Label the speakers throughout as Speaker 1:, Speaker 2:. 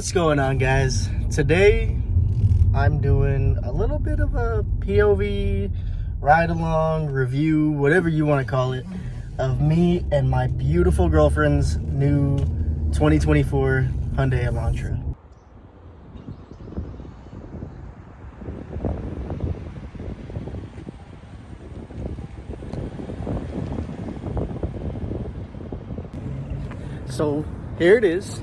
Speaker 1: What's going on, guys? Today I'm doing a little bit of a POV ride along review, whatever you want to call it, of me and my beautiful girlfriend's new 2024 Hyundai Elantra. So here it is,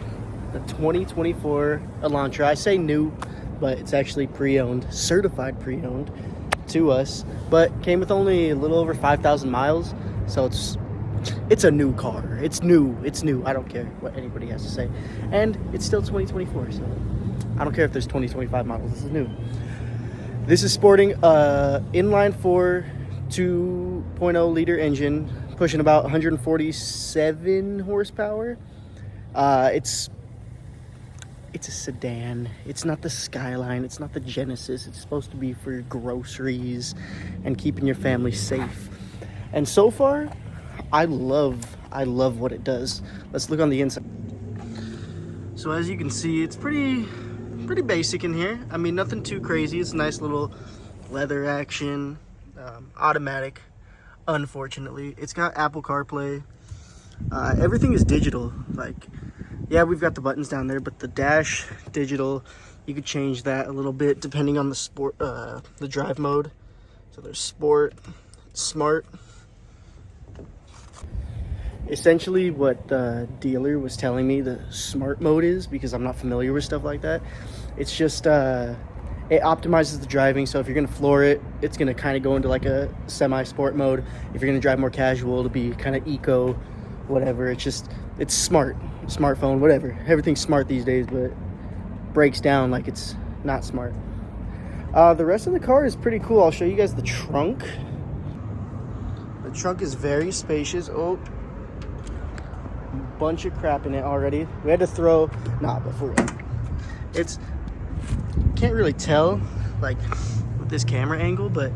Speaker 1: the 2024 Elantra. I say new, but it's actually pre-owned, certified pre-owned to us, but came with only a little over 5,000 miles. So it's a new car. It's new. I don't care what anybody has to say. And it's still 2024, so I don't care if there's 2025 models. This is new. This is sporting a inline 4 2.0 liter engine, pushing about 147 horsepower. It's a sedan. It's not the Skyline. It's not the Genesis. It's supposed to be for groceries and keeping your family safe. And so far, I love what it does. Let's look on the inside. So as you can see, it's pretty basic in here. I mean, nothing too crazy. It's a nice little leather action, automatic. Unfortunately, it's got Apple CarPlay. Everything is digital. Like, yeah, we've got the buttons down there, but the dash digital. You could change that a little bit depending on the sport, the drive mode. So there's sport, smart. Essentially, what the dealer was telling me the smart mode is, because I'm not familiar with stuff like that. It's just it optimizes the driving. So if you're gonna floor it, it's gonna kind of go into like a semi-sport mode. If you're gonna drive more casual, it'll be kind of eco, whatever. It's smart, smartphone, whatever. Everything's smart these days, but breaks down like it's not smart. The rest of the car is pretty cool. I'll show you guys the trunk. The trunk is very spacious. Oh, bunch of crap in it already. We had to throw, but for real, it's, can't really tell like with this camera angle, but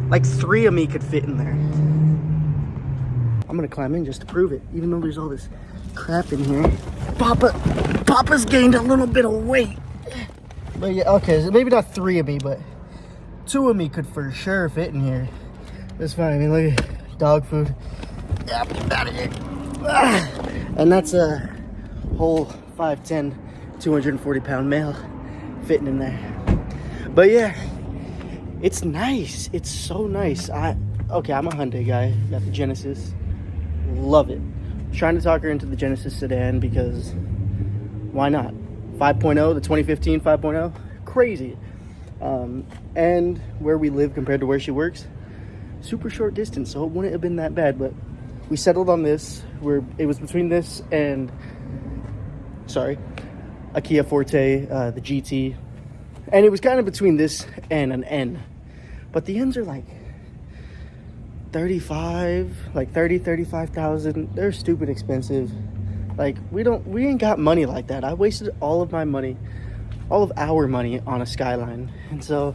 Speaker 1: like 3 of me could fit in there. I'm gonna climb in just to prove it, even though there's all this crap in here. Papa's gained a little bit of weight, but yeah, okay, so maybe not 3 of me, but 2 of me could for sure fit in here. That's fine. I mean, look at dog food. Yeah, get out of here. And that's a whole 5'10", 240-pound male fitting in there. But yeah, it's nice. It's so nice. I'm a Hyundai guy. Got the Genesis. Love it. Trying to talk her into the Genesis sedan because why not? 5.0, the 2015 5.0, crazy. And where we live compared to where she works, super short distance, so it wouldn't have been that bad. But we settled on this, where it was between this and a Kia Forte, the GT, and it was kind of between this and an N, but the N's are like 35,000. They're stupid expensive. Like, we ain't got money like that. I wasted all of our money on a Skyline, and so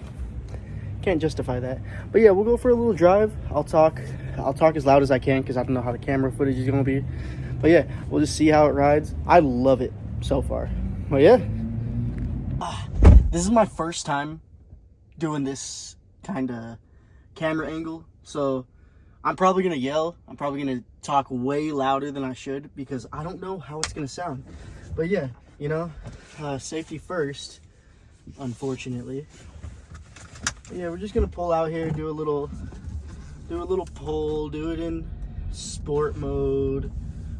Speaker 1: can't justify that. But yeah, we'll go for a little drive. I'll talk as loud as I can because I don't know how the camera footage is gonna be. But yeah, we'll just see how it rides. I love it so far. But yeah, this is my first time doing this kind of camera angle, so I'm probably gonna yell. I'm probably gonna talk way louder than I should because I don't know how it's gonna sound. But yeah, you know, safety first, unfortunately. But yeah, we're just gonna pull out here, do a little pull, do it in sport mode.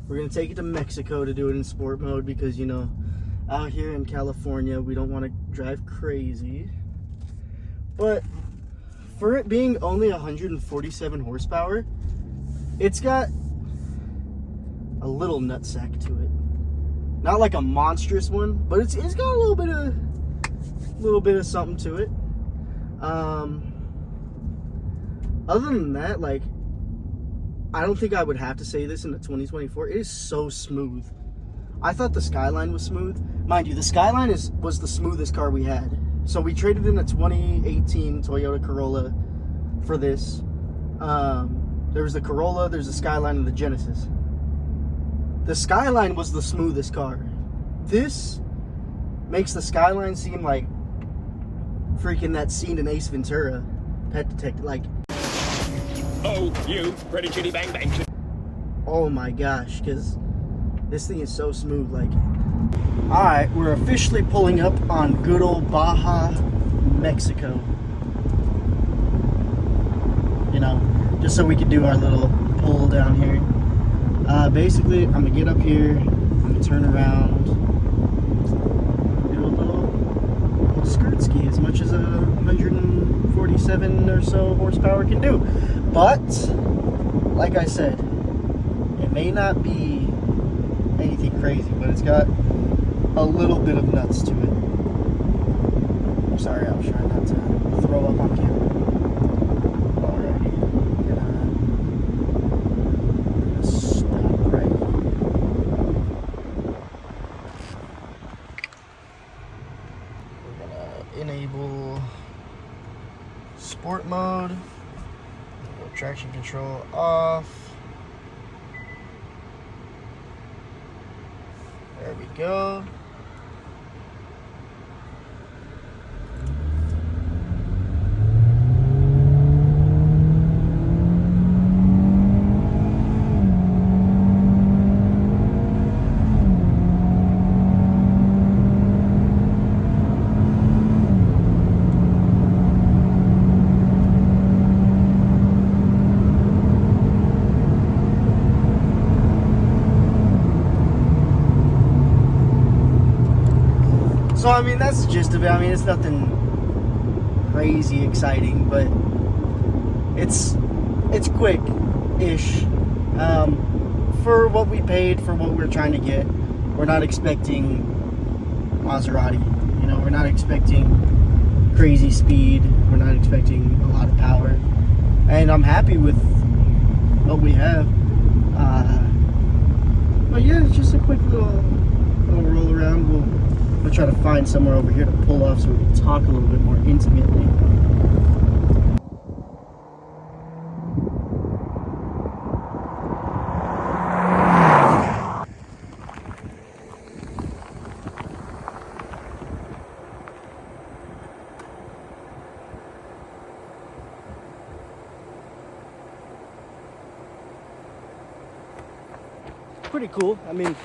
Speaker 1: We're gonna take it to Mexico to do it in sport mode because, you know, out here in California we don't want to drive crazy. But for it being only 147 horsepower, it's got a little nutsack to it. Not like a monstrous one, but it's got a little bit of something to it. Other than that, like, I don't think I would have to say this in the 2024. It is so smooth. I thought the Skyline was smooth. Mind you, the Skyline was the smoothest car we had. So we traded in a 2018 Toyota Corolla for this. There was the Corolla, there's the Skyline, and the Genesis. The Skyline was the smoothest car. This makes the Skyline seem like freaking that scene in Ace Ventura, Pet Detective. Like,
Speaker 2: oh, you pretty chitty bang bang.
Speaker 1: oh my gosh, because this thing is so smooth. Like, all right, we're officially pulling up on good old Baja, Mexico. You know, just so we could do our little pull down here. Basically, I'm gonna get up here, I'm gonna turn around, do a little skirt ski, as much as a 147 or so horsepower can do. But, like I said, it may not be anything crazy, but it's got a little bit of nuts to it. I'm sorry, I was trying not to throw up on camera. Alrighty, gonna stop right here. We're gonna enable sport mode, traction control off. There we go. So, I mean, that's the gist of it. I mean, it's nothing crazy exciting, but it's quick-ish. For what we paid, for what we're trying to get, we're not expecting Maserati. You know, we're not expecting crazy speed. We're not expecting a lot of power. And I'm happy with what we have. But yeah, it's just a quick little roll around. We'll try to find somewhere over here to pull off so we can talk a little bit more intimately. Pretty cool. I mean,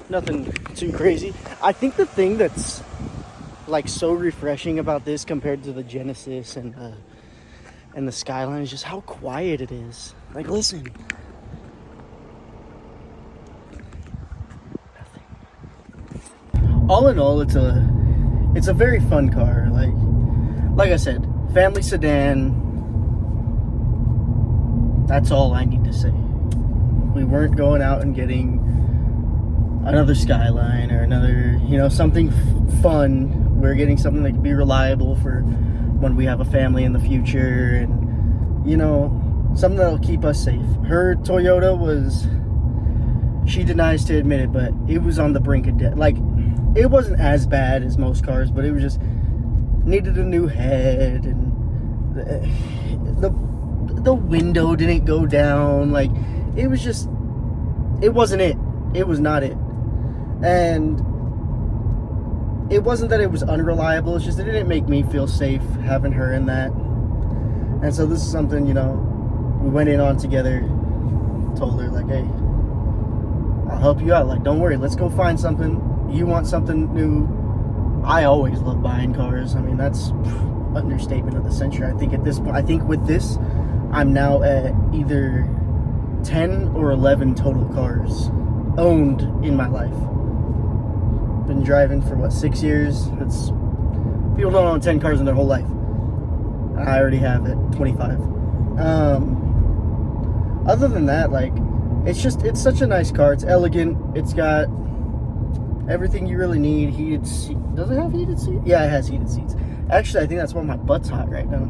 Speaker 1: nothing too crazy. I think the thing that's like so refreshing about this compared to the Genesis and the Skyline is just how quiet it is. Like, listen. Nothing. All in all, it's a very fun car. Like I said, family sedan. That's all I need to say. We weren't going out and getting another Skyline or another, you know, something fun. We're getting something that can be reliable for when we have a family in the future, and, you know, something that'll keep us safe. Her Toyota was, she denies to admit it, but it was on the brink of death. Like, it wasn't as bad as most cars, but it was just needed a new head, and the window didn't go down. Like, it was just, it wasn't it. It was not it. And it wasn't that it was unreliable, it's just it didn't make me feel safe having her in that. And so this is something, you know, we went in on together, told her, like, hey, I'll help you out. Like, don't worry, let's go find something. You want something new. I always love buying cars. I mean, that's understatement of the century. I think at this point, I think with this, I'm now at either 10 or 11 total cars owned in my life. Been driving for what, 6 years? It's, people don't own 10 cars in their whole life. I already have it, 25. Other than that, like, it's such a nice car. It's elegant. It's got everything you really need. Heated seat. Does it have heated seats? Yeah, it has heated seats. Actually, I think that's why my butt's hot right now.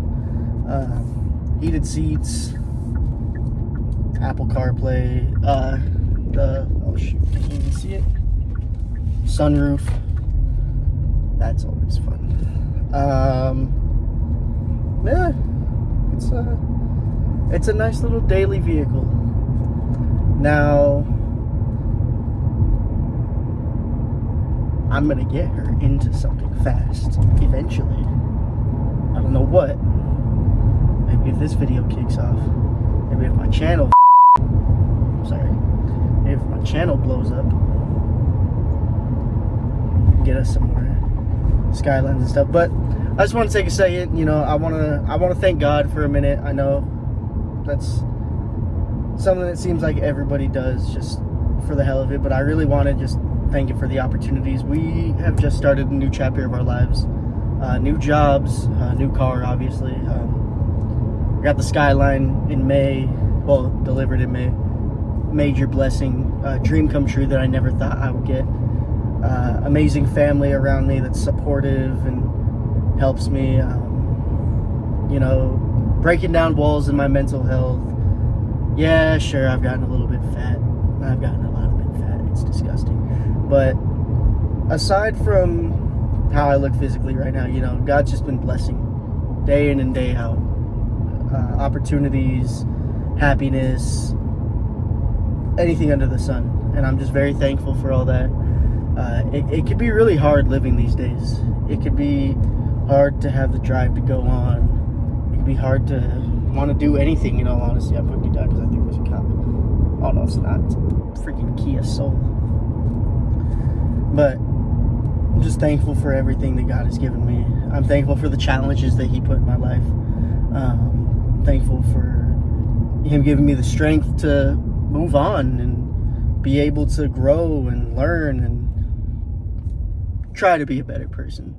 Speaker 1: Heated seats. Apple CarPlay. Oh shoot, can you even see it? Sunroof. That's always fun. Yeah, it's a nice little daily vehicle. Now, I'm gonna get her into something fast eventually. I don't know what. Maybe if this video kicks off. Maybe if my channel maybe if my channel blows up. Get us some more skylines and stuff. But I just want to take a second, you know, I wanna thank God for a minute. I know that's something that seems like everybody does just for the hell of it, but I really want to just thank you for the opportunities. We have just started a new chapter of our lives. New jobs, new car, obviously. Got the Skyline in May, well, delivered in May. Major blessing, dream come true that I never thought I would get. Amazing family around me that's supportive and helps me, you know, breaking down walls in my mental health. Yeah, sure, I've gotten a little bit fat. I've gotten a lot of bit fat. It's disgusting. But aside from how I look physically right now, you know, God's just been blessing day in and day out. Opportunities, happiness, anything under the sun. And I'm just very thankful for all that. It could be really hard living these days. It could be hard to have the drive to go on. It could be hard to want to do anything, in all honesty. I'm putting you down because I think there's a cop. Oh no, it's not. It's a freaking Kia Soul. But I'm just thankful for everything that God has given me. I'm thankful for the challenges that He put in my life. Thankful for Him giving me the strength to move on and be able to grow and learn and try to be a better person.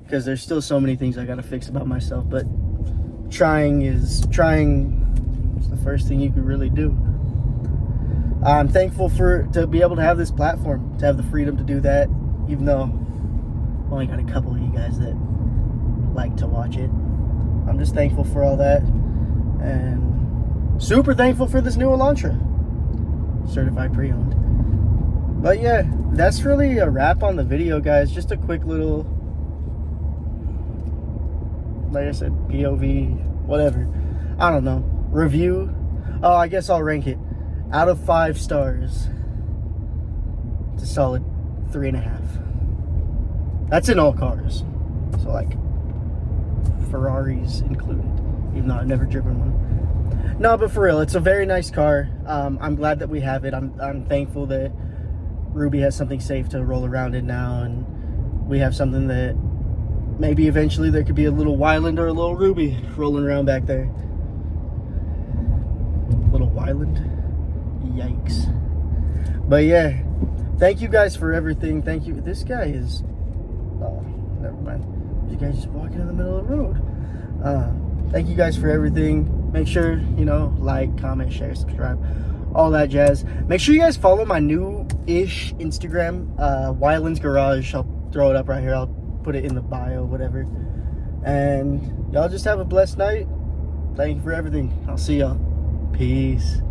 Speaker 1: Because there's still so many things I gotta fix about myself, but trying is the first thing you can really do. I'm thankful to be able to have this platform, to have the freedom to do that, even though I've only got a couple of you guys that like to watch it. I'm just thankful for all that, and super thankful for this new Elantra, certified pre-owned. But yeah, that's really a wrap on the video, guys. Just a quick little, like I said, POV, whatever. I don't know. Review. Oh, I guess I'll rank it. Out of 5 stars, it's a solid 3.5. That's in all cars. So like, Ferraris included. Even though I've never driven one. No, but for real, it's a very nice car. I'm glad that we have it. I'm thankful that Ruby has something safe to roll around in now, and we have something that maybe eventually there could be a little Wyland or a little Ruby rolling around back there. Little Wyland? Yikes. But yeah, thank you guys for everything. Thank you. This guy is, oh, never mind. This guy just walking in the middle of the road. Thank you guys for everything. Make sure, you know, like, comment, share, subscribe, all that jazz. Make sure you guys follow my new-ish Instagram, Wyland's Garage. I'll throw it up right here. I'll put it in the bio, whatever. And y'all just have a blessed night. Thank you for everything. I'll see y'all. Peace.